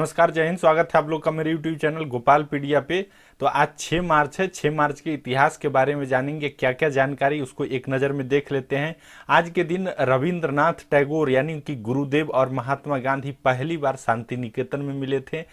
नमस्कार, जय हिंद। स्वागत है आप लोग का मेरे यूट्यूब चैनल गोपालपीडिया पे। तो आज 6 मार्च है। 6 मार्च के इतिहास के बारे में जानेंगे, क्या क्या जानकारी उसको एक नज़र में देख लेते हैं। आज के दिन रविंद्रनाथ टैगोर यानी कि गुरुदेव और महात्मा गांधी पहली बार शांति निकेतन में मिले थे।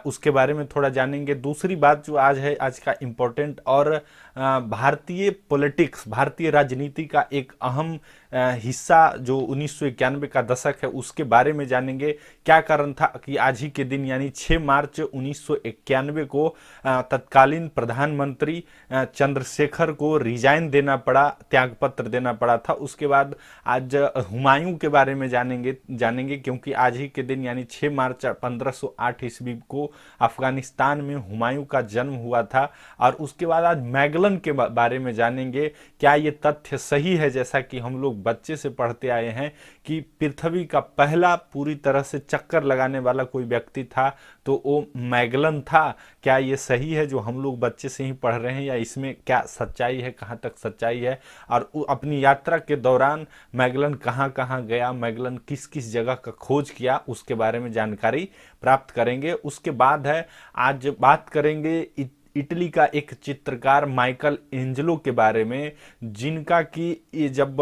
उसके बारे में थोड़ा जानेंगे। दूसरी बात जो आज है, आज का इम्पोर्टेंट और भारतीय पॉलिटिक्स, भारतीय राजनीति का एक अहम हिस्सा जो 1991 का दशक है उसके बारे में जानेंगे। क्या कारण था कि आज ही के दिन यानी 6 मार्च 1991 को तत्कालीन प्रधानमंत्री चंद्रशेखर को रिजाइन देना पड़ा, त्यागपत्र देना पड़ा था। उसके बाद आज हुमायूं के बारे में जानेंगे क्योंकि आज ही के दिन यानी 6 मार्च 1508 ईस्वी को अफगानिस्तान में हुमायूं का जन्म हुआ था। और उसके बाद आज मैगलन के बारे में जानेंगे। क्या ये तथ्य सही है, जैसा कि हम लोग बच्चे से पढ़ते आए हैं कि पृथ्वी का पहला पूरी तरह से चक्कर लगाने वाला कोई व्यक्ति था तो वो मैगलन था। क्या ये सही है जो हम लोग बच्चे से ही पढ़ रहे हैं, या इसमें क्या सच्चाई है, कहाँ तक सच्चाई है? और अपनी यात्रा के दौरान मैगलन कहाँ कहाँ गया, मैगलन किस किस जगह का खोज किया, उसके बारे में जानकारी प्राप्त करेंगे। उसके बाद है आज बात करेंगे इटली का एक चित्रकार माइकल एंजेलो के बारे में, जिनका कि ये जब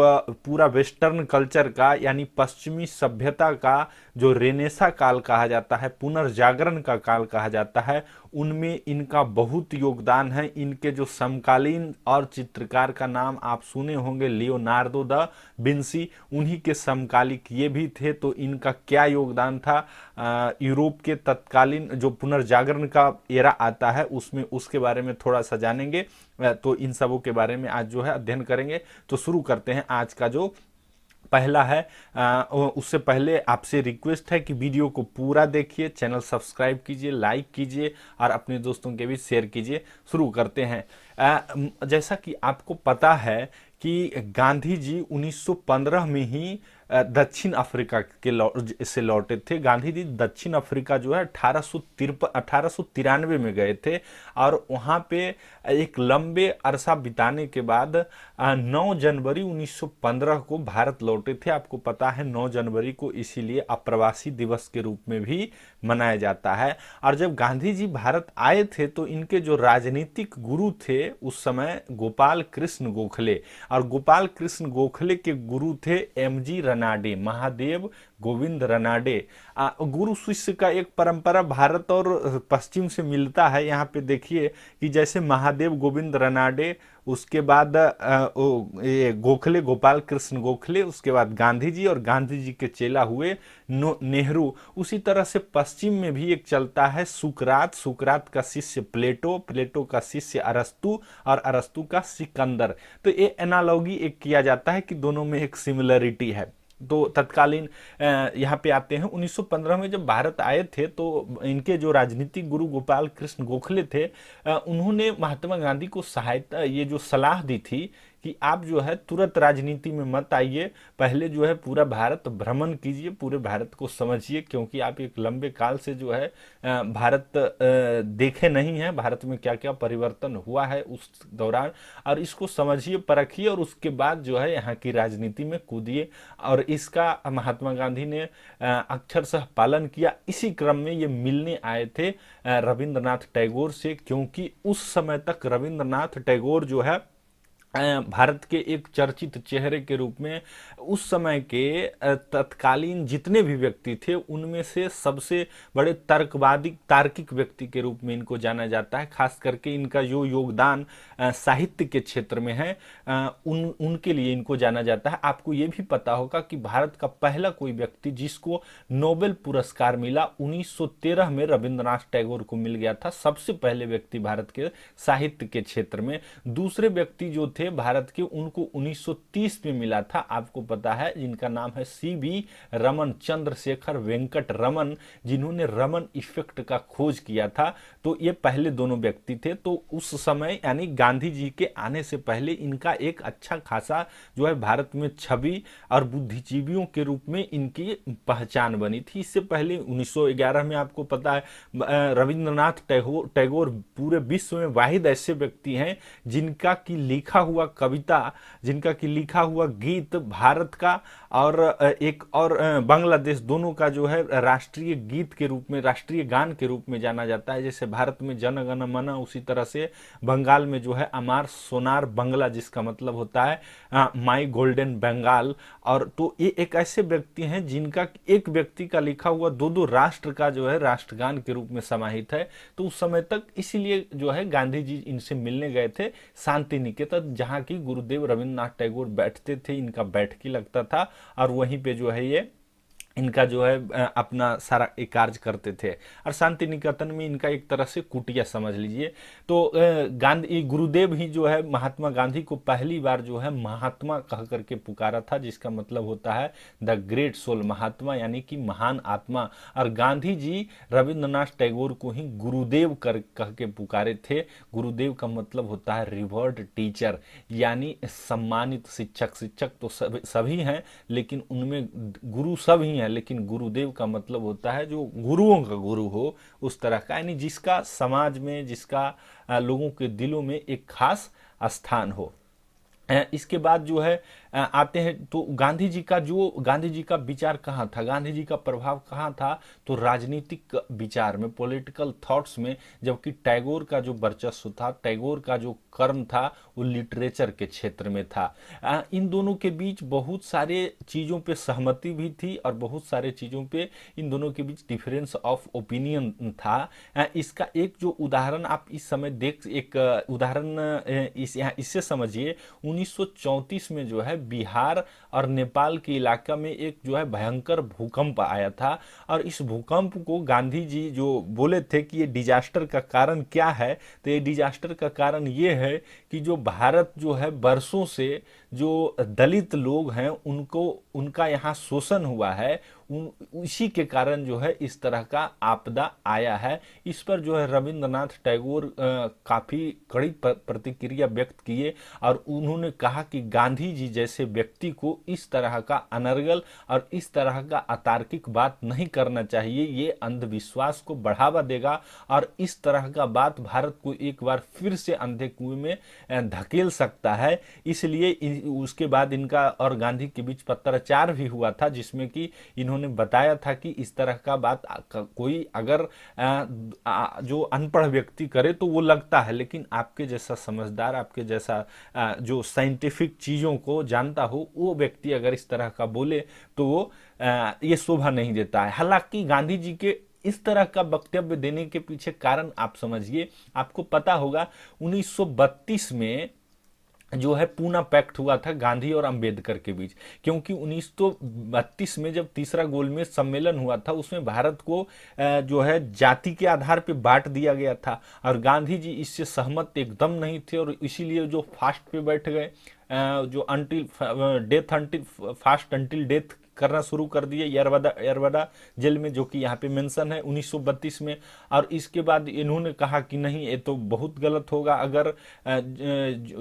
पूरा वेस्टर्न कल्चर का यानी पश्चिमी सभ्यता का जो रेनेसा काल कहा जाता है, पुनर्जागरण का काल कहा जाता है, उनमें इनका बहुत योगदान है। इनके जो समकालीन और चित्रकार का नाम आप सुने होंगे, लियोनार्दो दा विंसी, उन्हीं के समकालिक ये भी थे। तो इनका क्या योगदान था यूरोप के तत्कालीन जो पुनर्जागरण का एरा आता है उसमें, उसके बारे में थोड़ा सा जानेंगे। तो इन सबों के बारे में आज जो है अध्ययन करेंगे। तो शुरू करते हैं। आज का जो पहला है उससे पहले आपसे रिक्वेस्ट है कि वीडियो को पूरा देखिए, चैनल सब्सक्राइब कीजिए, लाइक कीजिए और अपने दोस्तों के बीच शेयर कीजिए। शुरू करते हैं। जैसा कि आपको पता है कि गांधी जी 1915 में ही दक्षिण अफ्रीका के से लौटे थे। गांधी जी दक्षिण अफ्रीका जो है 1893 में गए थे और वहाँ पे एक लंबे अरसा बिताने के बाद 9 जनवरी 1915 को भारत लौटे थे। आपको पता है 9 जनवरी को इसीलिए अप्रवासी दिवस के रूप में भी मनाया जाता है। और जब गांधी जी भारत आए थे तो इनके जो राजनीतिक गुरु थे उस समय गोपाल कृष्ण गोखले, और गोपाल कृष्ण गोखले के गुरु थे एमजी रनाडे, महादेव गोविंद रनाडे। गुरु शिष्य का एक परंपरा भारत और पश्चिम से मिलता है। यहाँ पे देखिए कि जैसे महादेव गोविंद रनाडे, उसके बाद ये गोखले, गोपाल कृष्ण गोखले, उसके बाद गांधी जी, और गांधी जी के चेला हुए नेहरू। उसी तरह से पश्चिम में भी एक चलता है सुकरात, सुकरात का शिष्य प्लेटो, प्लेटो का शिष्य अरस्तु और अरस्तु का सिकंदर। तो ये एनालॉगी एक किया जाता है कि दोनों में एक सिमिलरिटी है। तो तत्कालीन यहाँ पे आते हैं 1915 में जब भारत आए थे तो इनके जो राजनीतिक गुरु गोपाल कृष्ण गोखले थे, उन्होंने महात्मा गांधी को सहायता, ये जो सलाह दी थी कि आप जो है तुरंत राजनीति में मत आइए, पहले जो है पूरा भारत भ्रमण कीजिए, पूरे भारत को समझिए, क्योंकि आप एक लंबे काल से जो है भारत देखे नहीं है, भारत में क्या क्या परिवर्तन हुआ है उस दौरान, और इसको समझिए, परखिए, और उसके बाद जो है यहाँ की राजनीति में कूदिए। और इसका महात्मा गांधी ने अक्षरशः पालन किया। इसी क्रम में ये मिलने आए थे रविंद्रनाथ टैगोर से, क्योंकि उस समय तक रविंद्रनाथ टैगोर जो है भारत के एक चर्चित चेहरे के रूप में उस समय के तत्कालीन जितने भी व्यक्ति थे उनमें से सबसे बड़े तर्कवादी, तार्किक व्यक्ति के रूप में इनको जाना जाता है। खास करके इनका जो योगदान साहित्य के क्षेत्र में है उनके लिए इनको जाना जाता है। आपको ये भी पता होगा कि भारत का पहला कोई व्यक्ति जिसको नोबेल पुरस्कार मिला 1913 में रविंद्रनाथ टैगोर को मिल गया था, सबसे पहले व्यक्ति भारत के साहित्य के क्षेत्र में। दूसरे व्यक्ति जो थे भारत के, उनको 1930 में मिला था, आपको पता है, जिनका नाम है सीवी रमन, चंद्रशेखर वेंकट रमन, जिन्होंने रमन इफेक्ट का खोज किया था। तो ये पहले दोनों व्यक्ति थे। तो उस समय यानी गांधी जी के आने से पहले इनका एक अच्छा खासा जो है भारत में छवि और बुद्धिजीवियों के रूप में इनकी पहचान बनी थी। इससे पहले 1911 में आपको पता है रविंद्रनाथ टैगोर पूरे विश्व में वाहिद ऐसे व्यक्ति हैं जिनका की लिखा हुआ हुआ कविता, जिनका कि लिखा हुआ गीत भारत का और एक और बांग्लादेश, दोनों का जो है राष्ट्रीय गीत के रूप में, राष्ट्रीय गान के रूप में जाना जाता है। जैसे भारत में जन गण मन, उसी तरह से बंगाल में जो है अमार सोनार बंगला, जिसका मतलब होता है माई गोल्डन बंगाल। और तो ये एक ऐसे व्यक्ति हैं जिनका एक व्यक्ति का लिखा हुआ दो दो राष्ट्र का जो है राष्ट्रगान के रूप में समाहित है। तो उस समय तक इसीलिए जो है गांधी जी इनसे मिलने गए थे शांति निकेतन, जहां की गुरुदेव रविन्द्रनाथ टैगोर बैठते थे, इनका बैठकी लगता था और वहीं पे जो है ये इनका जो है अपना सारा एक कार्य करते थे। और शांति निकेतन में इनका एक तरह से कुटिया समझ लीजिए। तो गांधी गुरुदेव ही जो है महात्मा गांधी को पहली बार जो है महात्मा कह करके पुकारा था, जिसका मतलब होता है द ग्रेट सोल, महात्मा यानी कि महान आत्मा। और गांधी जी रविन्द्रनाथ टैगोर को ही गुरुदेव कह के पुकारे थे। गुरुदेव का मतलब होता है रिवर्ड टीचर, यानी सम्मानित शिक्षक। शिक्षक तो सभी हैं, लेकिन उनमें गुरु सभी हैं, लेकिन गुरुदेव का मतलब होता है जो गुरुओं का गुरु हो, उस तरह का, यानी जिसका समाज में, जिसका लोगों के दिलों में एक खास स्थान हो। इसके बाद जो है आते हैं तो गांधी जी का विचार कहाँ था, गांधी जी का प्रभाव कहाँ था, तो राजनीतिक विचार में, पॉलिटिकल थॉट्स में। जबकि टैगोर का जो वर्चस्व था, टैगोर का जो कर्म था, वो लिटरेचर के क्षेत्र में था। इन दोनों के बीच बहुत सारे चीज़ों पे सहमति भी थी और बहुत सारे चीज़ों पे इन दोनों के बीच डिफरेंस ऑफ ओपिनियन था। इसका एक जो उदाहरण आप इस समय एक उदाहरण इससे समझिए। 1934 में जो है बिहार और नेपाल के इलाका में एक जो है भयंकर भूकंप आया था। और इस भूकंप को गांधी जी जो बोले थे कि ये डिजास्टर का कारण क्या है, तो ये डिजास्टर का कारण ये है कि जो भारत जो है बरसों से जो दलित लोग हैं उनका यहाँ शोषण हुआ है, उसी के कारण जो है इस तरह का आपदा आया है। इस पर जो है रविंद्रनाथ टैगोर काफ़ी कड़ी प्रतिक्रिया व्यक्त किए और उन्होंने कहा कि गांधी जी जैसे व्यक्ति को इस तरह का अनर्गल और इस तरह का अतार्किक बात नहीं करना चाहिए, ये अंधविश्वास को बढ़ावा देगा और इस तरह का बात भारत को एक बार फिर से अंधे कुएं में धकेल सकता है। इसलिए उसके बाद इनका और गांधी के बीच पत्राचार भी हुआ था, जिसमें कि इन्होंने बताया था कि इस तरह का बात कोई अगर जो अनपढ़ व्यक्ति करे तो वो लगता है, लेकिन आपके जैसा समझदार, आपके जैसा जो साइंटिफिक चीज़ों को जानता हो, वो व्यक्ति अगर इस तरह का बोले तो वो ये शोभा नहीं देता है। हालांकि गांधी जी के इस तरह का वक्तव्य देने के पीछे कारण आप समझिए। आपको पता होगा 1932 में जो है पूना पैक्ट हुआ था गांधी और अंबेडकर के बीच, क्योंकि 1932 में जब तीसरा गोलमेज सम्मेलन हुआ था उसमें भारत को जो है जाति के आधार पर बांट दिया गया था और गांधी जी इससे सहमत एकदम नहीं थे और इसीलिए जो फास्ट पे बैठ गए, जो फास्ट अंटिल डेथ करना शुरू कर दिए यरवदा जेल में, जो कि यहाँ पे मेंशन है 1932 में। और इसके बाद इन्होंने कहा कि नहीं, ये तो बहुत गलत होगा अगर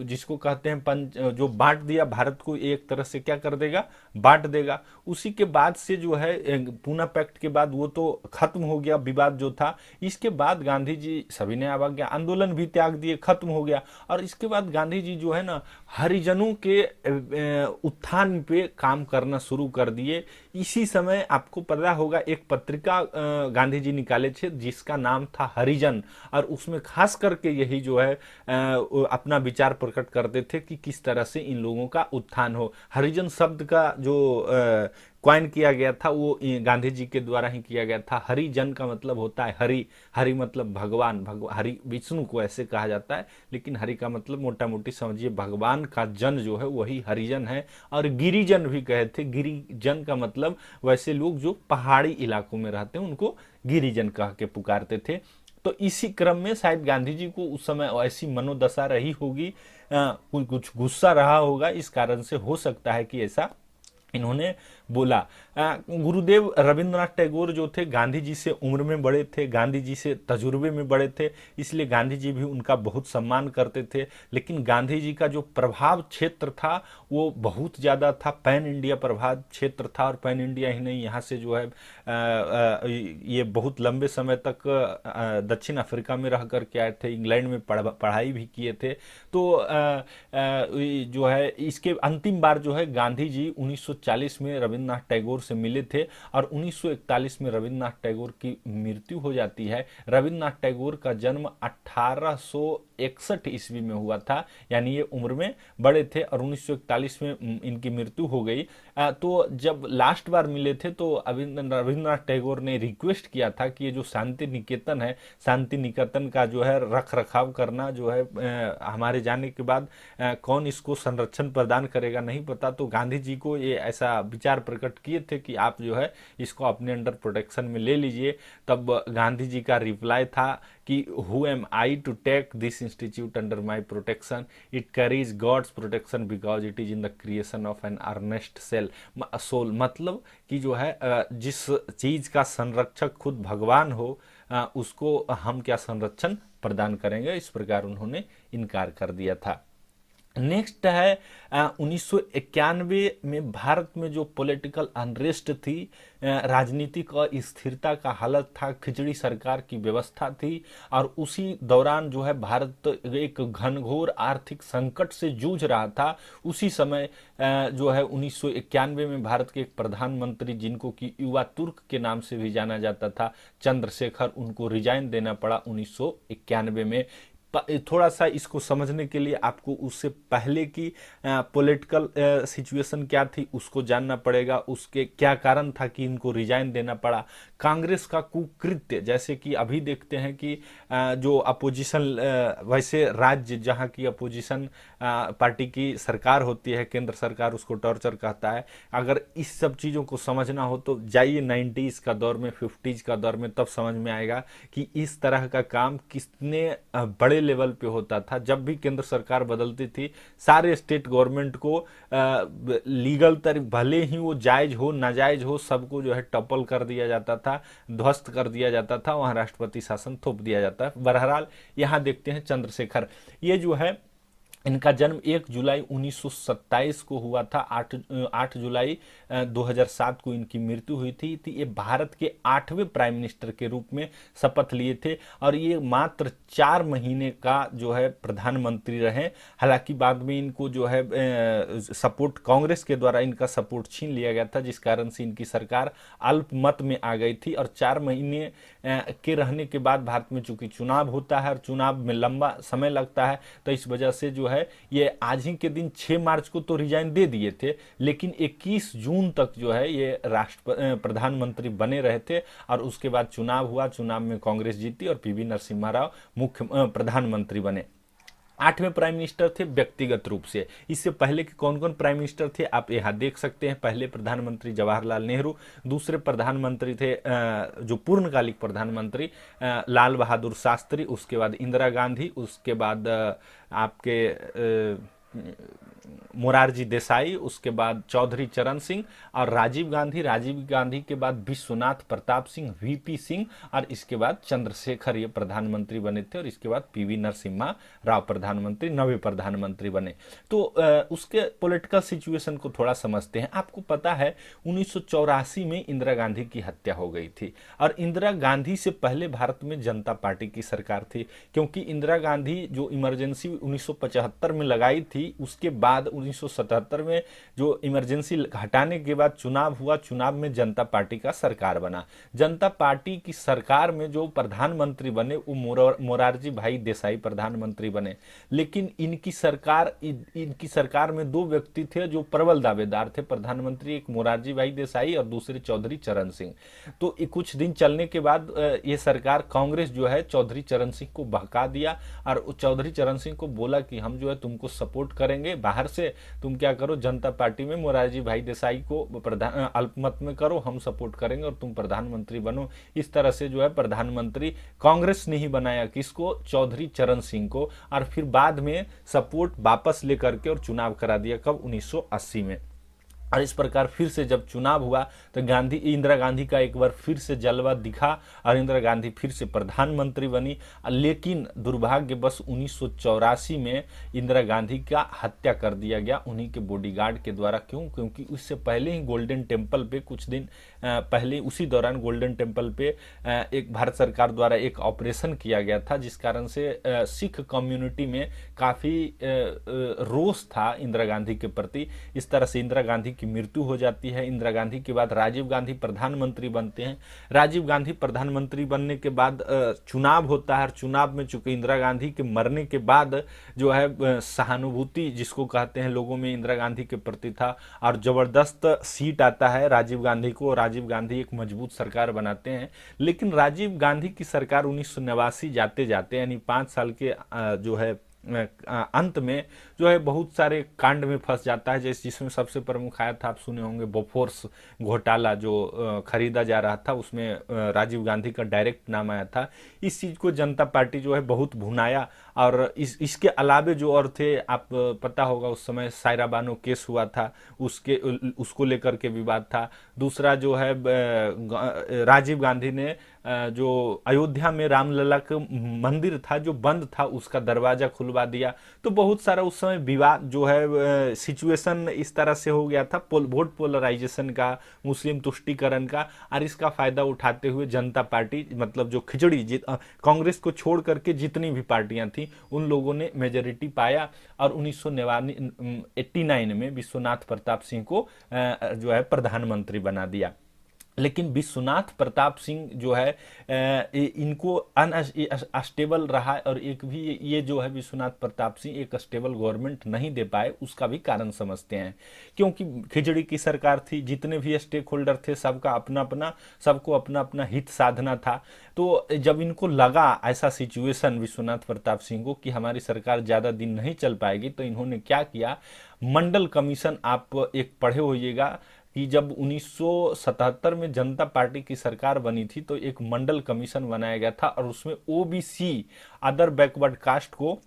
जिसको कहते हैं जो बांट दिया भारत को, एक तरह से क्या कर देगा, बांट देगा। उसी के बाद से जो है पूना पैक्ट के बाद वो तो खत्म हो गया विवाद जो था। इसके बाद गांधी जी सभी ने अवज्ञा आंदोलन भी त्याग दिए, खत्म हो गया। और इसके बाद गांधी जी जो है ना हरिजनों के उत्थान पे काम करना शुरू कर दिए। इसी समय आपको पता होगा एक पत्रिका गांधी जी निकाले थे जिसका नाम था हरिजन, और उसमें खास करके यही जो है अपना विचार प्रकट करते थे कि किस तरह से इन लोगों का उत्थान हो। हरिजन शब्द का जो क्वाइन किया गया था वो गांधी जी के द्वारा ही किया गया था। हरिजन का मतलब होता है हरि, हरि मतलब भगवान, हरि विष्णु को ऐसे कहा जाता है, लेकिन हरि का मतलब मोटा मोटी समझिए भगवान का जन जो है वही हरिजन है। और गिरिजन भी कहे थे, गिरिजन का मतलब वैसे लोग जो पहाड़ी इलाकों में रहते हैं उनको गिरिजन कह के पुकारते थे। तो इसी क्रम में शायद गांधी जी को उस समय ऐसी मनोदशा रही होगी, कुछ गुस्सा रहा होगा, इस कारण से हो सकता है कि ऐसा इन्होंने बोला। गुरुदेव रविंद्रनाथ टैगोर जो थे गांधी जी से उम्र में बड़े थे, गांधी जी से तजुर्बे में बड़े थे, इसलिए गांधी जी भी उनका बहुत सम्मान करते थे। लेकिन गांधी जी का जो प्रभाव क्षेत्र था वो बहुत ज़्यादा था, पैन इंडिया प्रभाव क्षेत्र था। और पैन इंडिया ही नहीं, यहाँ से जो है ये बहुत लंबे समय तक दक्षिण अफ्रीका में रह करके आए थे, इंग्लैंड में पढ़ाई भी किए थे। तो जो है इसके अंतिम बार जो है गांधी जी 1940 में रविंद्रनाथ टैगोर से मिले थे और 1941 में रविंद्रनाथ टैगोर की मृत्यु हो जाती है। रविंद्रनाथ टैगोर का जन्म 1861 ईस्वी में हुआ था, यानी ये उम्र में बड़े थे, और 1941 में इनकी मृत्यु हो गई। तो जब लास्ट बार मिले थे तो रविंद्रनाथ टैगोर ने रिक्वेस्ट किया था कि ये जो शांति निकेतन है, शांति निकेतन का जो है रख रखाव करना जो है हमारे जाने के बाद कौन इसको संरक्षण प्रदान करेगा नहीं पता। तो गांधी जी को ये ऐसा विचार प्रकट किए थे कि आप जो है इसको अपने अंडर प्रोटेक्शन में ले लीजिए। तब गांधी जी का रिप्लाई था कि who am I to take this institute under my protection, it carries God's protection because it is in the creation of an earnest soul. मतलब कि जो है जिस चीज का संरक्षक खुद भगवान हो उसको हम क्या संरक्षण प्रदान करेंगे, इस प्रकार उन्होंने इनकार कर दिया था। नेक्स्ट है 1991 में भारत में जो पॉलिटिकल अनरेस्ट थी, राजनीतिक अस्थिरता का हालत था, खिचड़ी सरकार की व्यवस्था थी, और उसी दौरान जो है भारत एक घनघोर आर्थिक संकट से जूझ रहा था। उसी समय जो है 1991 में भारत के एक प्रधानमंत्री जिनको कि युवा तुर्क के नाम से भी जाना जाता था, चंद्रशेखर, उनको रिजाइन देना पड़ा 1991 में। थोड़ा सा इसको समझने के लिए आपको उससे पहले की पॉलिटिकल सिचुएशन क्या थी उसको जानना पड़ेगा, उसके क्या कारण था कि इनको रिजाइन देना पड़ा। कांग्रेस का कुकृत्य, जैसे कि अभी देखते हैं कि जो अपोजिशन, वैसे राज्य जहां की अपोजिशन पार्टी की सरकार होती है, केंद्र सरकार उसको टॉर्चर कहता है। अगर इस सब चीज़ों को समझना हो तो जाइए 90s का दौर में, 50s का दौर में, तब समझ में आएगा कि इस तरह का काम कितने बड़े लेवल पे होता था। जब भी केंद्र सरकार बदलती थी, सारे स्टेट गवर्नमेंट को लीगल भले ही वो जायज हो नाजायज हो, सबको जो है टपल कर दिया जाता था, ध्वस्त कर दिया जाता था, वहां राष्ट्रपति शासन थोप दिया जाता है। बहरहाल यहां देखते हैं चंद्रशेखर, ये जो है इनका जन्म 1 जुलाई 1927 को हुआ था। 8 जुलाई 2007 को इनकी मृत्यु हुई थी। ये भारत के 8वें प्राइम मिनिस्टर के रूप में शपथ लिए थे और ये मात्र 4 महीने का जो है प्रधानमंत्री रहे। हालांकि बाद में इनको जो है सपोर्ट, कांग्रेस के द्वारा इनका सपोर्ट छीन लिया गया था, जिस कारण से इनकी सरकार अल्पमत में आ गई थी। और 4 महीने के रहने के बाद भारत में चूंकि चुनाव होता है और चुनाव में लंबा समय लगता है, तो इस वजह से जो है ये आज ही के दिन 6 मार्च को तो रिजाइन दे दिए थे, लेकिन 21 जून तक जो है ये प्रधानमंत्री बने रहे थे। और उसके बाद चुनाव हुआ, चुनाव में कांग्रेस जीती और पीवी नरसिम्हा राव मुख्य प्रधानमंत्री बने। 8वें प्राइम मिनिस्टर थे व्यक्तिगत रूप से। इससे पहले के कौन कौन प्राइम मिनिस्टर थे आप यहाँ देख सकते हैं। पहले प्रधानमंत्री जवाहरलाल नेहरू, दूसरे प्रधानमंत्री थे जो पूर्णकालिक प्रधानमंत्री लाल बहादुर शास्त्री, उसके बाद इंदिरा गांधी, उसके बाद आपके मोरारजी देसाई, उसके बाद चौधरी चरण सिंह और राजीव गांधी। राजीव गांधी के बाद विश्वनाथ प्रताप सिंह, वीपी सिंह, और इसके बाद चंद्रशेखर ये प्रधानमंत्री बने थे। और इसके बाद पीवी नरसिम्हा राव प्रधानमंत्री, नवे प्रधानमंत्री बने। तो उसके पॉलिटिकल सिचुएशन को थोड़ा समझते हैं। आपको पता है 1984 में इंदिरा गांधी की हत्या हो गई थी और इंदिरा गांधी से पहले भारत में जनता पार्टी की सरकार थी, क्योंकि इंदिरा गांधी जो इमरजेंसी 1975 में लगाई थी, उसके बाद 1977 में जो इमरजेंसी हटाने के बाद चुनाव हुआ, चुनाव में जनता पार्टी का सरकार बना। जनता पार्टी की सरकार में जो प्रधानमंत्री बने वो मोरारजी भाई देसाई प्रधानमंत्री बने। लेकिन इनकी सरकार में 2 व्यक्ति थे जो प्रबल दावेदार थे प्रधानमंत्री, एक मोरारजी भाई देसाई और दूसरे चौधरी चरण सिंह। तो कुछ दिन चलने के बाद ये सरकार, कांग्रेस जो है चौधरी चरण सिंह को बहका दिया और चौधरी चरण सिंह को बोला कि हम जो है तुमको सपोर्ट करेंगे, बाहर से तुम क्या करो, जनता पार्टी में मोरारजी भाई देसाई को अल्पमत में करो, हम सपोर्ट करेंगे और तुम प्रधानमंत्री बनो। इस तरह से जो है प्रधानमंत्री कांग्रेस ने ही बनाया, किसको, चौधरी चरण सिंह को, और फिर बाद में सपोर्ट वापस लेकर के और चुनाव करा दिया, कब, 1980 में। और इस प्रकार फिर से जब चुनाव हुआ तो इंदिरा गांधी का एक बार फिर से जलवा दिखा और इंदिरा गांधी फिर से प्रधानमंत्री बनी। लेकिन दुर्भाग्यवश 1984 में इंदिरा गांधी का हत्या कर दिया गया उन्हीं के बॉडीगार्ड के द्वारा। क्यों? क्योंकि उससे पहले ही गोल्डन टेम्पल पे कुछ दिन पहले उसी दौरान गोल्डन टेम्पल पे एक भारत सरकार द्वारा एक ऑपरेशन किया गया था, जिस कारण से सिख कम्युनिटी में काफ़ी रोष था इंदिरा गांधी के प्रति। इस तरह से इंदिरा गांधी की मृत्यु हो जाती है। इंदिरा गांधी के बाद राजीव गांधी प्रधानमंत्री बनते हैं। राजीव गांधी प्रधानमंत्री बनने के बाद चुनाव होता है और चुनाव में चूंकि इंदिरा गांधी के मरने के बाद जो है सहानुभूति जिसको कहते हैं लोगों में इंदिरा गांधी के प्रति था और जबरदस्त सीट आता है राजीव गांधी को। राजीव गांधी एक मजबूत सरकार बनाते हैं। लेकिन राजीव गांधी की सरकार 1989 जाते जाते यानी 5 साल के जो है अंत में जो है बहुत सारे कांड में फंस जाता है। जैसे जिसमें सबसे प्रमुख आया था, आप सुने होंगे, बोफोर्स घोटाला जो खरीदा जा रहा था, उसमें राजीव गांधी का डायरेक्ट नाम आया था। इस चीज़ को जनता पार्टी जो है बहुत भुनाया। और इसके अलावे जो और थे, आप पता होगा उस समय सायरा बानो केस हुआ था, उसको लेकर के विवाद था। दूसरा जो है राजीव गांधी ने जो अयोध्या में रामलला का मंदिर था जो बंद था उसका दरवाजा खुलवा दिया। तो बहुत सारा उस समय विवाद जो है सिचुएशन इस तरह से हो गया था, वोट पोलराइजेशन का, मुस्लिम तुष्टीकरण का। और इसका फायदा उठाते हुए जनता पार्टी मतलब जो खिचड़ी कांग्रेस को छोड़ करके जितनी भी पार्टियां थी उन लोगों ने मेजोरिटी पाया और 1989 में विश्वनाथ प्रताप सिंह को जो है प्रधानमंत्री बना दिया। लेकिन विश्वनाथ प्रताप सिंह जो है इनको अनस्टेबल रहा और एक भी ये जो है विश्वनाथ प्रताप सिंह एक स्टेबल गवर्नमेंट नहीं दे पाए। उसका भी कारण समझते हैं, क्योंकि खिचड़ी की सरकार थी, जितने भी स्टेक होल्डर थे सबको अपना अपना हित साधना था। तो जब इनको लगा ऐसा सिचुएशन विश्वनाथ प्रताप सिंह को कि हमारी सरकार ज़्यादा दिन नहीं चल पाएगी, तो इन्होंने क्या किया, मंडल कमीशन, आप एक पढ़े होइएगा कि जब 1977 में जनता पार्टी की सरकार बनी थी तो एक मंडल कमीशन बनाया गया था और उसमें ओबीसी अदर बैकवर्ड कास्ट को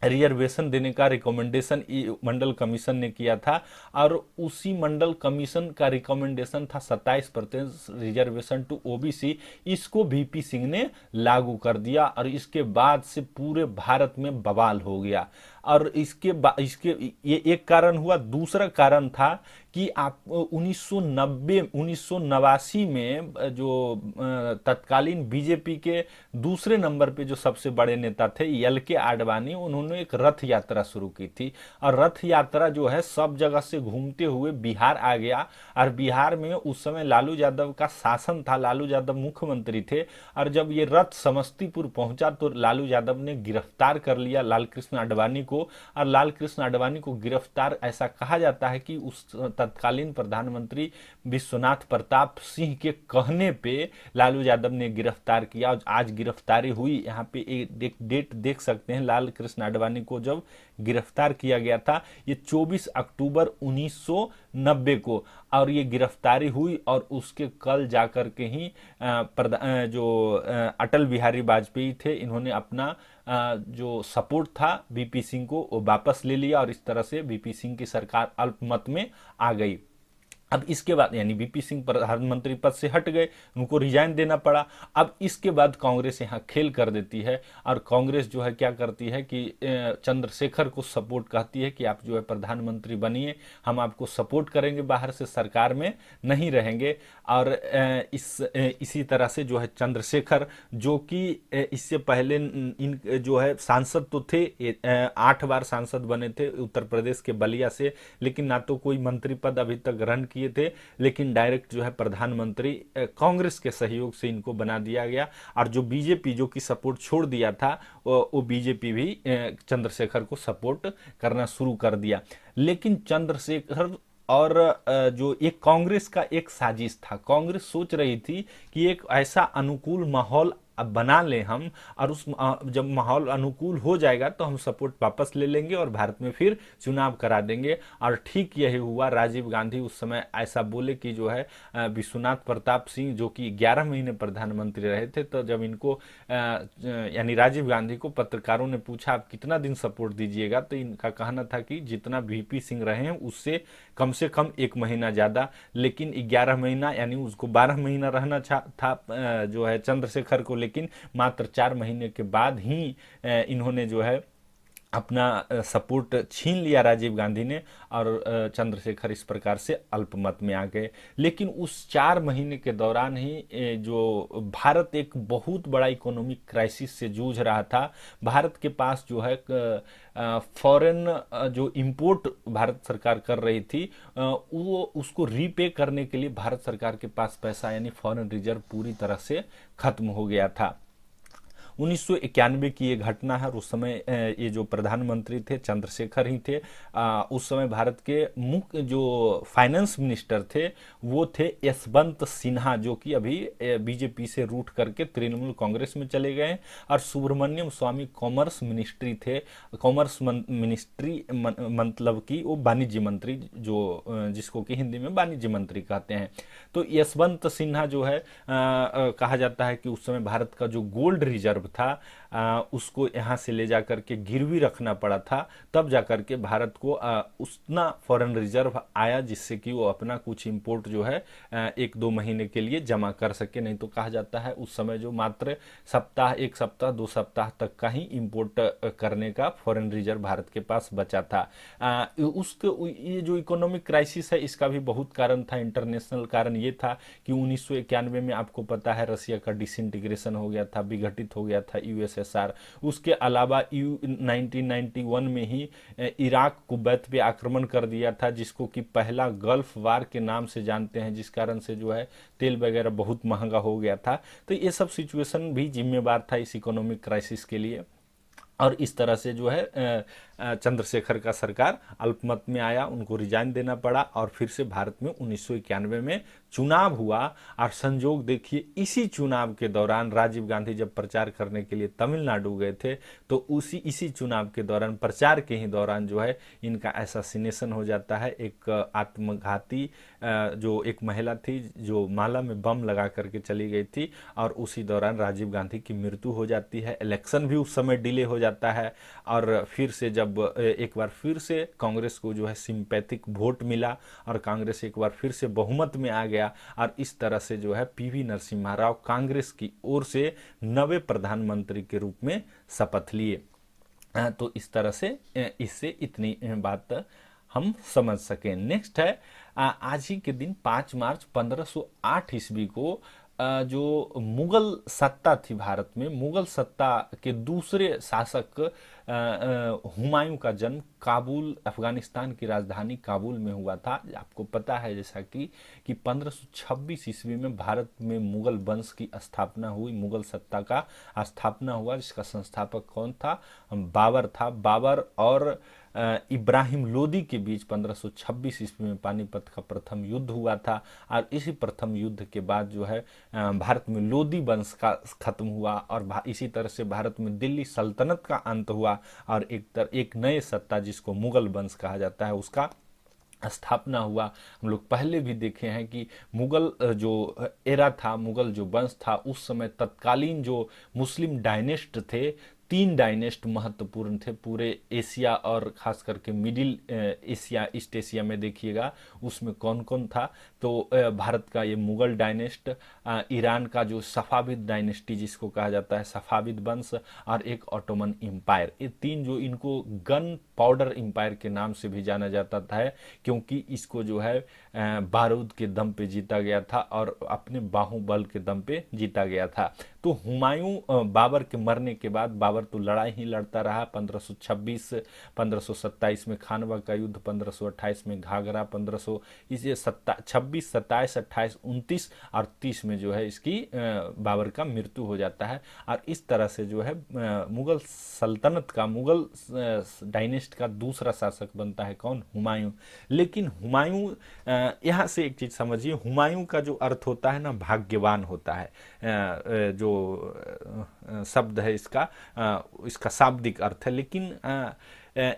रिजर्वेशन देने का रिकमेंडेशन मंडल कमीशन ने किया था। और उसी मंडल कमीशन का रिकमेंडेशन था 27% रिजर्वेशन टू ओबीसी। इसको वीपी सिंह ने लागू कर दिया और इसके बाद से पूरे भारत में बवाल हो गया। और इसके ये एक कारण हुआ। दूसरा कारण था कि आप 1989 में जो तत्कालीन बीजेपी के दूसरे नंबर पे जो सबसे बड़े नेता थे एल.के. आडवाणी, उन्होंने एक रथ यात्रा शुरू की थी और रथ यात्रा जो है सब जगह से घूमते हुए बिहार आ गया। और बिहार में उस समय लालू यादव का शासन था, लालू यादव मुख्यमंत्री थे। और जब ये रथ समस्तीपुर पहुंचा तो लालू यादव ने गिरफ्तार कर लिया लाल कृष्ण आडवाणी को। और लाल कृष्ण आडवाणी को गिरफ्तार, ऐसा कहा जाता है कि उस तत्कालीन प्रधानमंत्री विश्वनाथ प्रताप सिंह के कहने पे लालू यादव ने गिरफ्तार किया। आज गिरफ्तारी हुई, यहाँ पे एक डेट देख सकते हैं, लाल कृष्ण आडवाणी को जब गिरफ्तार किया गया था ये 24 अक्टूबर 1990 को, और ये गिरफ्तारी हुई। और उसके कल जाकर के ही जो अटल बिहारी वाजपेयी थे, इन्होंने अपना जो सपोर्ट था वीपी सिंह को वो वापस ले लिया और इस तरह से वीपी सिंह की सरकार अल्पमत में आ गई। अब इसके बाद यानी वीपी सिंह प्रधानमंत्री पद से हट गए, उनको रिजाइन देना पड़ा। अब इसके बाद कांग्रेस यहाँ खेल कर देती है और कांग्रेस जो है क्या करती है कि चंद्रशेखर को सपोर्ट कहती है कि आप जो है प्रधानमंत्री बनिए, हम आपको सपोर्ट करेंगे, बाहर से सरकार में नहीं रहेंगे। और इसी तरह से जो है चंद्रशेखर, जो कि इससे पहले इन जो है सांसद तो थे, 8 बार सांसद बने थे उत्तर प्रदेश के बलिया से, लेकिन ना तो कोई मंत्री पद अभी तक ग्रहण किए थे, लेकिन डायरेक्ट जो है प्रधानमंत्री कांग्रेस के सहयोग से इनको बना दिया गया। और जो बीजेपी जो कि सपोर्ट छोड़ दिया था, वो बीजेपी भी चंद्रशेखर को सपोर्ट करना शुरू कर दिया। लेकिन चंद्रशेखर और जो एक कांग्रेस का एक साजिश था, कांग्रेस सोच रही थी कि एक ऐसा अनुकूल माहौल अब बना लें हम, और उस जब माहौल अनुकूल हो जाएगा तो हम सपोर्ट वापस ले लेंगे और भारत में फिर चुनाव करा देंगे। और ठीक यही हुआ। राजीव गांधी उस समय ऐसा बोले कि जो है विश्वनाथ प्रताप सिंह जो कि 11 महीने प्रधानमंत्री रहे थे, तो जब इनको यानी राजीव गांधी को पत्रकारों ने पूछा आप कितना दिन सपोर्ट दीजिएगा, तो इनका कहना था कि जितना वीपी सिंह रहे हैं उससे कम से कम 1 महीना ज़्यादा। लेकिन 11 महीना यानी उसको 12 महीना रहना था जो है चंद्रशेखर को, लेकिन मात्र 4 महीने के बाद ही इन्होंने जो है अपना सपोर्ट छीन लिया राजीव गांधी ने, और चंद्रशेखर इस प्रकार से अल्पमत में आ गए। लेकिन उस 4 महीने के दौरान ही जो भारत एक बहुत बड़ा इकोनॉमिक क्राइसिस से जूझ रहा था। भारत के पास जो है फॉरेन जो इंपोर्ट भारत सरकार कर रही थी वो उसको रीपे करने के लिए भारत सरकार के पास पैसा यानी फॉरेन रिजर्व पूरी तरह से खत्म हो गया था। 1991 की ये घटना है। उस समय ये जो प्रधानमंत्री थे चंद्रशेखर ही थे। उस समय भारत के मुख्य जो फाइनेंस मिनिस्टर थे वो थे यशवंत सिन्हा, जो कि अभी बीजेपी से रूठ करके तृणमूल कांग्रेस में चले गए। और सुब्रमण्यम स्वामी कॉमर्स मिनिस्ट्री थे। कॉमर्स मिनिस्ट्री मतलब कि वो वाणिज्य मंत्री, जो जिसको कि हिंदी में वाणिज्य मंत्री कहते हैं। तो यशवंत सिन्हा जो है कहा जाता है कि उस समय भारत का जो गोल्ड रिजर्व था उसको यहाँ से ले जाकर के गिरवी रखना पड़ा था, तब जाकर के भारत को उतना फॉरेन रिजर्व आया जिससे कि वो अपना कुछ इंपोर्ट जो है 1-2 महीने के लिए जमा कर सके। नहीं तो कहा जाता है उस समय जो मात्र सप्ताह, 1 सप्ताह 2 सप्ताह तक का ही इंपोर्ट करने का फॉरेन रिजर्व भारत के पास बचा था। उसके ये जो इकोनॉमिक क्राइसिस है इसका भी बहुत कारण था। इंटरनेशनल कारण ये था कि 1991 में आपको पता है रसिया का डिसइंटीग्रेशन हो गया था, विघटित हो गया था यूएसएसआर। उसके अलावा 1991 में ही इराक कुवैत पे आक्रमण कर दिया था, जिसको कि पहला गल्फ वार के नाम से जानते हैं, जिस कारण से जो है तेल वगैरह बहुत महंगा हो गया था। तो ये सब सिचुएशन भी जिम्मेवार था इस इकोनॉमिक क्राइसिस के लिए। और इस तरह से जो है चंद्रशेखर का सरकार अल्पमत में आया, उनको रिजाइन देना पड़ा। और फिर से भारत में 1991 में चुनाव हुआ। और संजोग देखिए, इसी चुनाव के दौरान राजीव गांधी जब प्रचार करने के लिए तमिलनाडु गए थे, तो इसी चुनाव के दौरान, प्रचार के ही दौरान जो है इनका असैसिनेशन हो जाता है। एक आत्मघाती जो एक महिला थी जो माला में बम लगा करके चली गई थी, और उसी दौरान राजीव गांधी की मृत्यु हो जाती है। इलेक्शन भी उस समय डिले हो जाता है। और फिर से जब एक बार फिर से कांग्रेस को जो है सिंपैथिक वोट मिला और कांग्रेस एक बार फिर से बहुमत में आ गया, और इस तरह से जो है पीवी नरसिम्हा राव कांग्रेस की ओर से नवे प्रधानमंत्री के रूप में शपथ लिए। तो इस तरह से इससे इतनी बात हम समझ सकें। नेक्स्ट है आज ही के दिन 5 मार्च 1508 ईस्वी को जो मुगल सत्ता थी भारत में, मुगल सत्ता के दूसरे शासक हुमायूं का जन्म काबुल, अफगानिस्तान की राजधानी काबुल में हुआ था। आपको पता है जैसा कि 1526 ईस्वी में भारत में मुगल वंश की स्थापना हुई, मुगल सत्ता का स्थापना हुआ, जिसका संस्थापक कौन था? बाबर था। बाबर और इब्राहिम लोदी के बीच 1526 ईस्वी में पानीपत का प्रथम युद्ध हुआ था। और इसी प्रथम युद्ध के बाद जो है भारत में लोदी वंश का खत्म हुआ, और इसी तरह से भारत में दिल्ली सल्तनत का अंत हुआ, और एक नए सत्ता जिसको मुगल वंश कहा जाता है उसका स्थापना हुआ। हम लोग पहले भी देखे हैं कि मुगल जो एरा था, मुगल जो वंश था, उस समय तत्कालीन जो मुस्लिम डायनेस्ट थे, 3 डायनेस्ट महत्वपूर्ण थे पूरे एशिया और खास करके मिडिल एशिया, ईस्ट एशिया में देखिएगा उसमें कौन कौन था। तो भारत का ये मुगल डायनेस्ट, ईरान का जो सफाविद डायनेस्टी जिसको कहा जाता है सफाविद वंश, और एक ऑटोमन एम्पायर। ये 3 जो इनको गन पाउडर एम्पायर के नाम से भी जाना जाता था, क्योंकि इसको जो है बारूद के दम पे जीता गया था और अपने बाहुबल के दम पे जीता गया था। तो हुमायूं बाबर के मरने के बाद, बाबर तो लड़ाई ही लड़ता रहा। 1527 में खानवा का युद्ध, 1528 में घाघरा, 26, 27, 28, 29 और 30 में जो है इसकी बाबर का मृत्यु हो जाता है। और इस तरह से जो है मुगल सल्तनत का, मुगल डायनेस्टी डायनेस्ट का दूसरा शासक बनता है कौन? हुमायूं। लेकिन हुमायूं, यहाँ से एक चीज समझिए, हुमायूं का जो अर्थ होता है ना, भाग्यवान होता है। जो शब्द है इसका, इसका शाब्दिक अर्थ है, लेकिन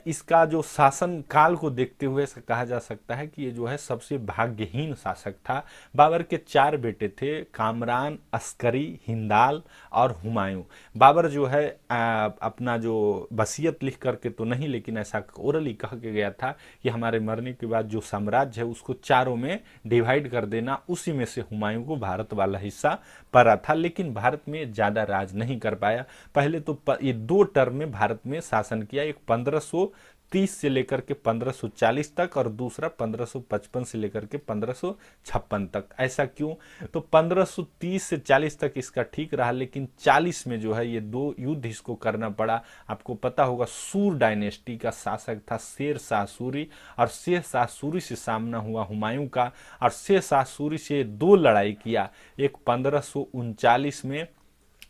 इसका जो शासन काल को देखते हुए ऐसा कहा जा सकता है कि ये जो है सबसे भाग्यहीन शासक था। बाबर के 4 बेटे थे, कामरान, अस्करी, हिंदाल और हुमायूं। बाबर जो है अपना जो वसीयत लिख करके तो नहीं, लेकिन ऐसा ओरली कह के गया था कि हमारे मरने के बाद जो साम्राज्य है उसको 4 में डिवाइड कर देना। उसी में से हुमायूं को भारत वाला हिस्सा पड़ा था, लेकिन भारत में ज्यादा राज नहीं कर पाया। पहले तो ये 2 टर्म में भारत में शासन किया, एक 1530 से लेकर के 1540 तक और दूसरा 1555 से लेकर के 1556 तक। ऐसा क्यों? तो 1530 से 40 तक इसका ठीक रहा, लेकिन 40 में जो है ये 2 युद्ध इसको करना पड़ा। आपको पता होगा सूर डायनेस्टी का शासक था शेर शाह सूरी, और शेर शाह सूरी से सामना हुआ हुमायूं का, और शेर शाह सूरी से 2 लड़ाई किया। एक 1539 में,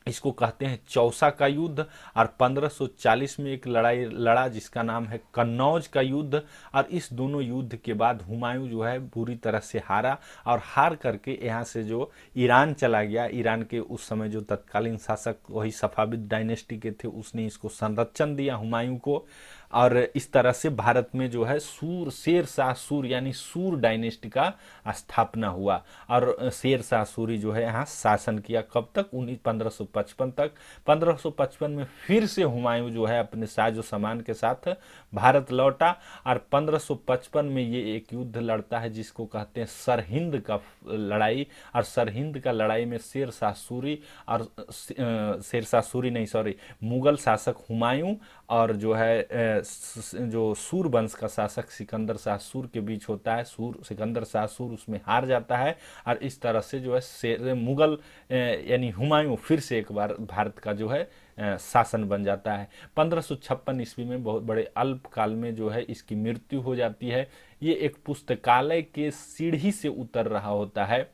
इसको कहते हैं चौसा का युद्ध, और 1540 में एक लड़ाई लड़ा जिसका नाम है कन्नौज का युद्ध। और इस दोनों युद्ध के बाद हुमायूं जो है बुरी तरह से हारा, और हार करके यहाँ से जो ईरान चला गया। ईरान के उस समय जो तत्कालीन शासक वही सफाविद डायनेस्टी के थे, उसने इसको संरक्षण दिया हुमायूं को, और इस तरह से भारत में जो है शेर शाह सूर यानी सूर डायनेस्टी का स्थापना हुआ। और शेर शाह सूरी जो है यहाँ शासन किया कब तक? 1555 तक। 1555 में फिर से हुमायूं जो है अपने साजो सामान के साथ भारत लौटा, और 1555 में ये एक युद्ध लड़ता है जिसको कहते हैं सरहिंद का लड़ाई। और सरहिंद का लड़ाई में शेर शाह सूरी और मुगल शासक हुमायूं और जो है जो सूर वंश का शासक सिकंदर शाह सूर के बीच होता है। सिकंदर शाह सूर उसमें हार जाता है, और इस तरह से जो है मुगल यानी हुमायूं फिर से एक बार भारत का जो है शासन बन जाता है। 1556 ईस्वी में बहुत बड़े अल्पकाल में जो है इसकी मृत्यु हो जाती है। ये एक पुस्तकालय के सीढ़ी से उतर रहा होता है।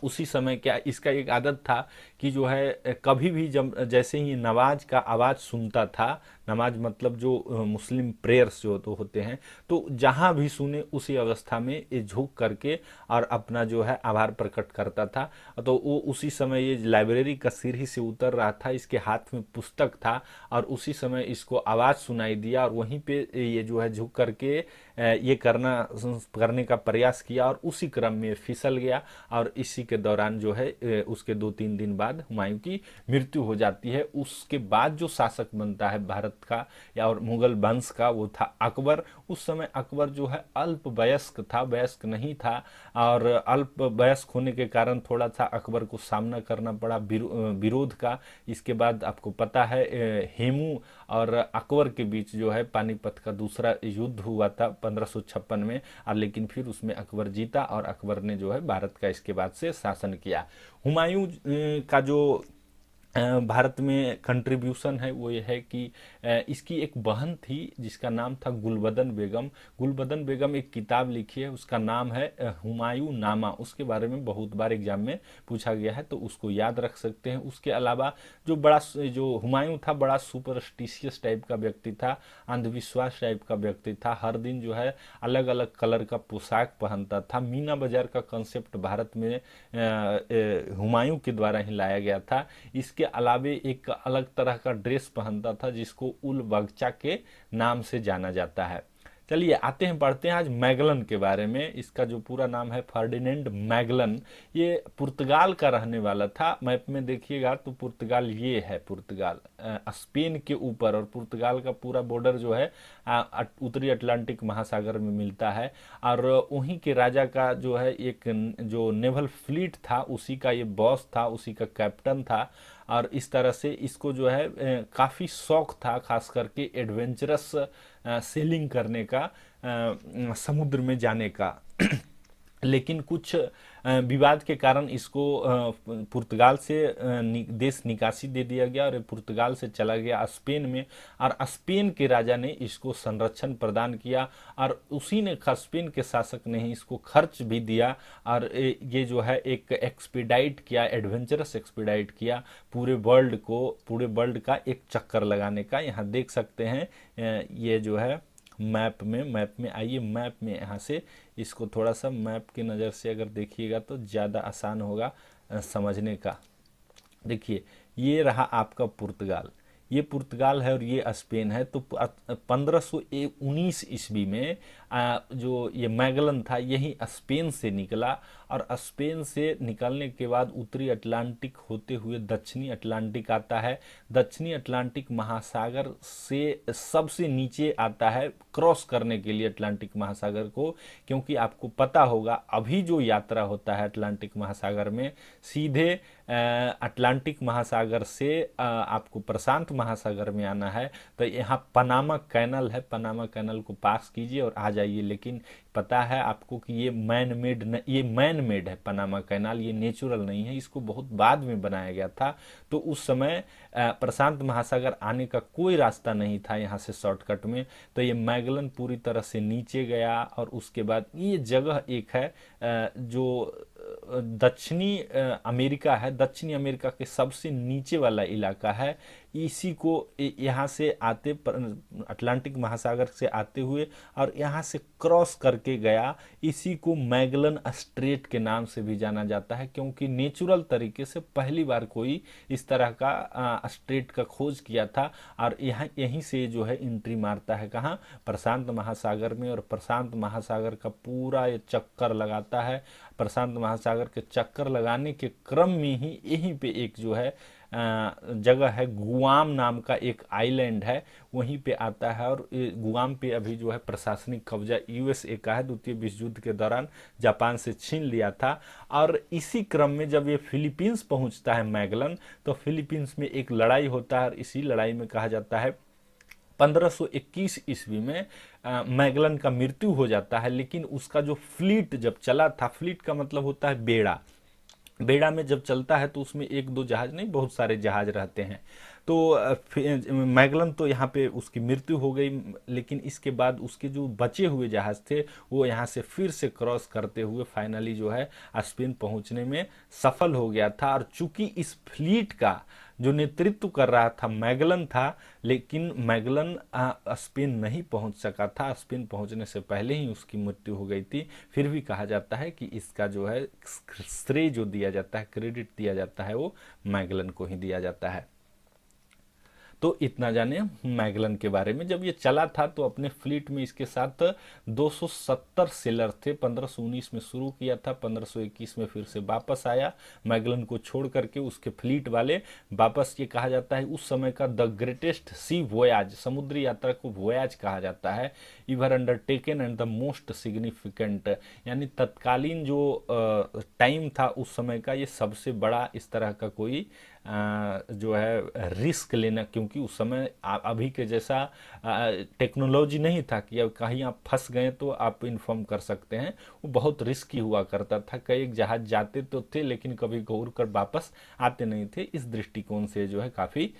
उसी समय क्या इसका एक आदत था कि जो है कभी भी जब जैसे ही नमाज का आवाज़ सुनता था, नमाज मतलब जो मुस्लिम प्रेयर्स जो तो होते हैं, तो जहाँ भी सुने उसी अवस्था में ये झुक करके और अपना जो है आभार प्रकट करता था। तो वो उसी समय ये लाइब्रेरी का सीढ़ी से उतर रहा था, इसके हाथ में पुस्तक था, और उसी समय इसको आवाज़ सुनाई दिया, और वहीं पे ये जो है झुक करके ये करने का प्रयास किया, और उसी क्रम में फिसल गया। और इसी के दौरान जो है उसके 2-3 दिन बाद हुमायूं की मृत्यु हो जाती है। उसके बाद जो शासक बनता है भारत का या और मुगल वंश का, वो था अकबर। उस समय अकबर जो है अल्प वयस्क था, वयस्क नहीं था, और अल्प वयस्क होने के कारण थोड़ा सा अकबर को सामना करना पड़ा विरोध का। इसके बाद आपको पता है हेमू और अकबर के बीच जो है पानीपत का दूसरा युद्ध हुआ था 1556 में, और लेकिन फिर उसमें अकबर जीता, और अकबर ने जो है भारत का इसके बाद से शासन किया। हुमायूं का जो भारत में कंट्रीब्यूशन है वो ये है कि इसकी एक बहन थी जिसका नाम था गुलबदन बेगम। गुलबदन बेगम एक किताब लिखी है, उसका नाम है हुमायूं नामा। उसके बारे में बहुत बार एग्जाम में पूछा गया है, तो उसको याद रख सकते हैं। उसके अलावा जो हुमायूं था बड़ा सुपरस्टिशियस टाइप का व्यक्ति था, अंधविश्वास टाइप का व्यक्ति था। हर दिन जो है अलग अलग कलर का पोशाक पहनता था। मीना बाजार का कंसेप्ट भारत में हुमायूं के द्वारा ही लाया गया था। इसके अलावे एक अलग तरह का ड्रेस पहनता था जिसको उल बगचा के नाम से जाना जाता है। चलिए आते हैं, पढ़ते हैं आज मैगलन के बारे में। इसका जो पूरा नाम है फर्डिनेंड मैगलन। ये पुर्तगाल का रहने वाला था। मैप में देखिएगा तो पुर्तगाल ये है, पुर्तगाल स्पेन के ऊपर, और पुर्तगाल का पूरा बॉर्डर जो है उत्तरी अटलांटिक महासागर में मिलता है। और वहीं के राजा का जो है एक जो नेवल फ्लीट था उसी का ये बॉस था, उसी का कैप्टन था। और इस तरह से इसको जो है काफ़ी शौक था, खास करके एडवेंचरस सेलिंग करने का, समुद्र में जाने का। लेकिन कुछ विवाद के कारण इसको पुर्तगाल से देश निकासी दे दिया गया और ये पुर्तगाल से चला गया स्पेन में, और स्पेन के राजा ने इसको संरक्षण प्रदान किया और उसी ने स्पेन के शासक ने ही इसको खर्च भी दिया, और ये जो है एक एक्सपीडाइट किया, एडवेंचरस एक्सपीडाइट किया पूरे वर्ल्ड का एक चक्कर लगाने का। यहाँ देख सकते हैं ये जो है मैप में आइए, मैप में यहाँ से इसको थोड़ा सा मैप की नज़र से अगर देखिएगा तो ज़्यादा आसान होगा समझने का। देखिए ये रहा आपका पुर्तगाल, ये पुर्तगाल है और ये स्पेन है। तो 1519 ईस्वी में जो ये मैगलन था यही स्पेन से निकला, और स्पेन से निकलने के बाद उत्तरी अटलांटिक होते हुए दक्षिणी अटलांटिक आता है। दक्षिणी अटलांटिक महासागर से सबसे नीचे आता है क्रॉस करने के लिए अटलांटिक महासागर को, क्योंकि आपको पता होगा अभी जो यात्रा होता है अटलांटिक महासागर में सीधे अटलांटिक महासागर से आपको प्रशांत महासागर में आना है। तो यहाँ पनामा कैनल है, पनामा कैनल को पास कीजिए और आ जाइए। लेकिन पता है आपको कि ये मैन मेड है पनामा कैनाल, ये नेचुरल नहीं है, इसको बहुत बाद में बनाया गया था। तो उस समय प्रशांत महासागर आने का कोई रास्ता नहीं था यहाँ से शॉर्टकट में। तो ये मैगलन पूरी तरह से नीचे गया, और उसके बाद ये जगह एक है जो दक्षिणी अमेरिका है, दक्षिणी अमेरिका के सबसे नीचे वाला इलाका है। इसी को यहाँ से आते अटलांटिक महासागर से आते हुए और यहाँ से क्रॉस करके गया, इसी को मैगलन स्ट्रेट के नाम से भी जाना जाता है, क्योंकि नेचुरल तरीके से पहली बार कोई इस तरह का स्ट्रेट का खोज किया था। और यहाँ यहीं से जो है एंट्री मारता है कहाँ, प्रशांत महासागर में, और प्रशांत महासागर का पूरा ये चक्कर लगाता है। प्रशांत महासागर के चक्कर लगाने के क्रम में ही यहीं पे एक जो है जगह है, गुआम नाम का एक आइलैंड है, वहीं पे आता है। और गुआम पे अभी जो है प्रशासनिक कब्जा यूएसए का है, द्वितीय विश्व युद्ध के दौरान जापान से छीन लिया था। और इसी क्रम में जब ये फिलीपींस पहुंचता है मैगलन, तो फिलीपींस में एक लड़ाई होता है, और इसी लड़ाई में कहा जाता है 1521 ईस्वी में मैगलन का मृत्यु हो जाता है। लेकिन उसका जो फ्लीट जब चला था, फ्लीट का मतलब होता है बेड़ा, बेड़ा में जब चलता है तो उसमें एक दो जहाज नहीं, बहुत सारे जहाज रहते हैं। तो मैगलन तो यहाँ पे उसकी मृत्यु हो गई, लेकिन इसके बाद उसके जो बचे हुए जहाज थे वो यहाँ से फिर से क्रॉस करते हुए फाइनली जो है स्पेन पहुँचने में सफल हो गया था। और चूंकि इस फ्लीट का जो नेतृत्व कर रहा था मैगलन था, लेकिन मैगलन स्पेन नहीं पहुंच सका था, स्पेन पहुंचने से पहले ही उसकी मृत्यु हो गई थी। फिर भी कहा जाता है कि इसका जो है श्रेय जो दिया जाता है, क्रेडिट दिया जाता है, वो मैगलन को ही दिया जाता है। तो इतना जाने मैगलन के बारे में। जब ये चला था तो अपने फ्लीट में इसके साथ 270 सेलर थे। 1519 में शुरू किया था, 1521 में फिर से वापस आया मैगलन को छोड़ करके। उसके फ्लीट वाले वापस, ये कहा जाता है उस समय का द ग्रेटेस्ट सी वोयाज, समुद्री यात्रा को वोयाज कहा जाता है, ever undertaken and the most significant, यानी तत्कालीन जो टाइम था उस समय का ये सबसे बड़ा इस तरह का कोई जो है रिस्क लेना, क्योंकि उस समय अभी के जैसा टेक्नोलॉजी नहीं था कि अब कहीं आप फंस गए तो आप इन्फॉर्म कर सकते हैं। वो बहुत रिस्की हुआ करता था, कई जहाज जाते तो थे लेकिन कभी घूर कर वापस आते नहीं थे। इस दृष्टिकोण से जो है काफ़ी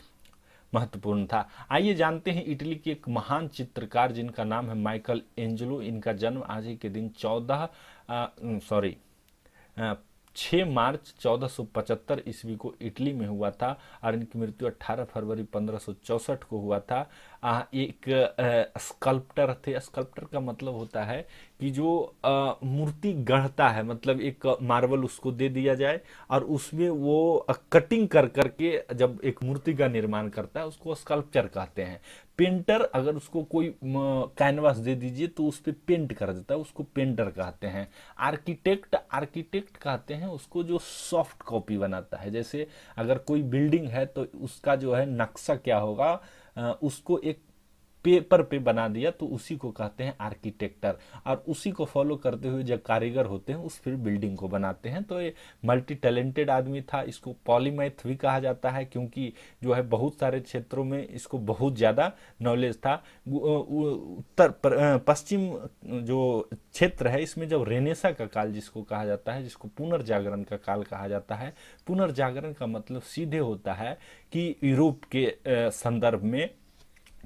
महत्वपूर्ण था। आइए जानते हैं इटली के एक महान चित्रकार जिनका नाम है माइकल एंजेलो। इनका जन्म आज ही के दिन 6 मार्च 1475 ईस्वी को इटली में हुआ था, और इनकी मृत्यु 18 फरवरी 1564 को हुआ था। एक स्कल्प्टर थे। स्कल्प्टर का मतलब होता है कि जो मूर्ति गढ़ता है, मतलब एक मार्बल उसको दे दिया जाए और उसमें वो कटिंग कर करके जब एक मूर्ति का निर्माण करता है उसको स्कल्पचर कहते हैं। पेंटर, अगर उसको कोई कैनवास दे दीजिए तो उस पर पेंट कर देता है, उसको पेंटर कहते हैं। आर्किटेक्ट कहते हैं उसको जो सॉफ्ट कॉपी बनाता है। जैसे अगर कोई बिल्डिंग है तो उसका जो है नक्शा क्या होगा, उसको एक पेपर पे बना दिया तो उसी को कहते हैं आर्किटेक्टर, और उसी को फॉलो करते हुए जो कारीगर होते हैं उस फिर बिल्डिंग को बनाते हैं। तो ये मल्टी टैलेंटेड आदमी था, इसको पॉलीमैथ भी कहा जाता है क्योंकि जो है बहुत सारे क्षेत्रों में इसको बहुत ज़्यादा नॉलेज था। पश्चिम जो क्षेत्र है इसमें जब रेनेसा का काल जिसको कहा जाता है, जिसको पुनर्जागरण का काल कहा जाता है, पुनर्जागरण का मतलब सीधे होता है कि यूरोप के संदर्भ में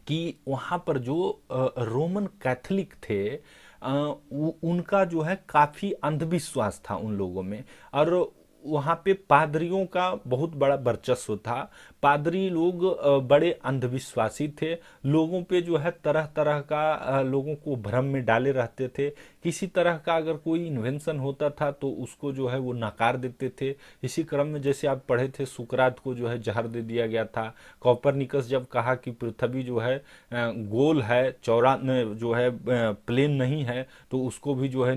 कि वहाँ पर जो रोमन कैथोलिक थे उनका जो है काफ़ी अंधविश्वास था उन लोगों में, और वहाँ पे पादरियों का बहुत बड़ा वर्चस्व था। पादरी लोग बड़े अंधविश्वासी थे, लोगों पे जो है तरह तरह का लोगों को भ्रम में डाले रहते थे। किसी तरह का अगर कोई इन्वेंशन होता था तो उसको जो है वो नकार देते थे। इसी क्रम में जैसे आप पढ़े थे सुकरात को जो है जहर दे दिया गया था। कॉपरनिकस जब कहा कि पृथ्वी जो है गोल है, चौड़ा जो है प्लेन नहीं है, तो उसको भी जो है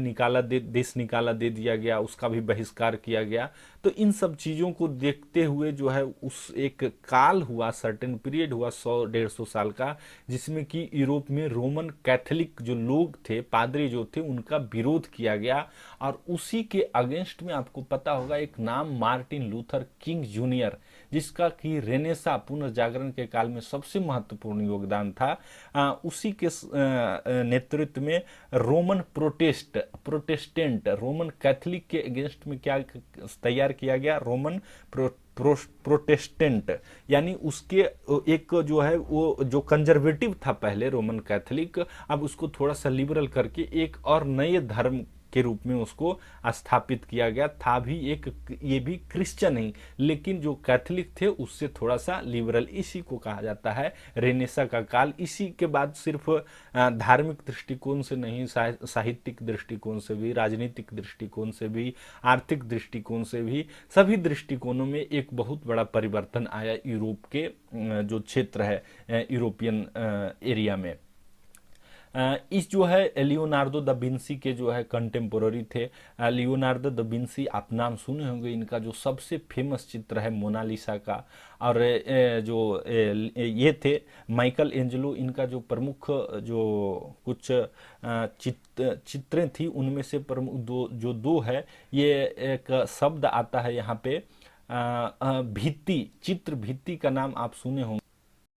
देश निकाला दे दिया गया, उसका भी बहिष्कार किया गया। तो इन सब चीज़ों को देखते हुए जो है उस एक काल हुआ, सर्टेन पीरियड हुआ 100-150 साल का, जिसमें कि यूरोप में रोमन कैथोलिक जो लोग थे, पादरी जो थे, उनका विरोध किया गया। और उसी के अगेंस्ट में आपको पता होगा एक नाम मार्टिन लूथर किंग जूनियर, जिसका कि रेनेसा पुनर्जागरण के काल में सबसे महत्वपूर्ण योगदान था। उसी के नेतृत्व में रोमन प्रोटेस्टेंट रोमन कैथोलिक के अगेंस्ट में क्या तैयार किया गया, रोमन प्रोटेस्टेंट, यानी उसके एक जो है वो जो कंजर्वेटिव था पहले रोमन कैथोलिक, अब उसको थोड़ा सा लिबरल करके एक और नए धर्म के रूप में उसको स्थापित किया गया था। भी एक ये भी क्रिश्चियन ही, लेकिन जो कैथोलिक थे उससे थोड़ा सा लिबरल, इसी को कहा जाता है रेनेसा का काल। इसी के बाद सिर्फ धार्मिक दृष्टिकोण से नहीं, साहित्यिक दृष्टिकोण से भी, राजनीतिक दृष्टिकोण से भी, आर्थिक दृष्टिकोण से भी, सभी दृष्टिकोणों में एक बहुत बड़ा परिवर्तन आया यूरोप के जो क्षेत्र है यूरोपियन एरिया में। इस जो है लियोनार्डो दा विंसी के जो है कंटेम्पोररी थे। लियोनार्डो दा विंसी आप नाम सुने होंगे, इनका जो सबसे फेमस चित्र है मोनालिसा का, और जो ये थे माइकल एंजेलो, इनका जो प्रमुख जो कुछ चित्रें थी उनमें से प्रमुख दो है। ये एक शब्द आता है यहाँ पे भित्ति, चित्र भित्ति का नाम आप सुने होंगे।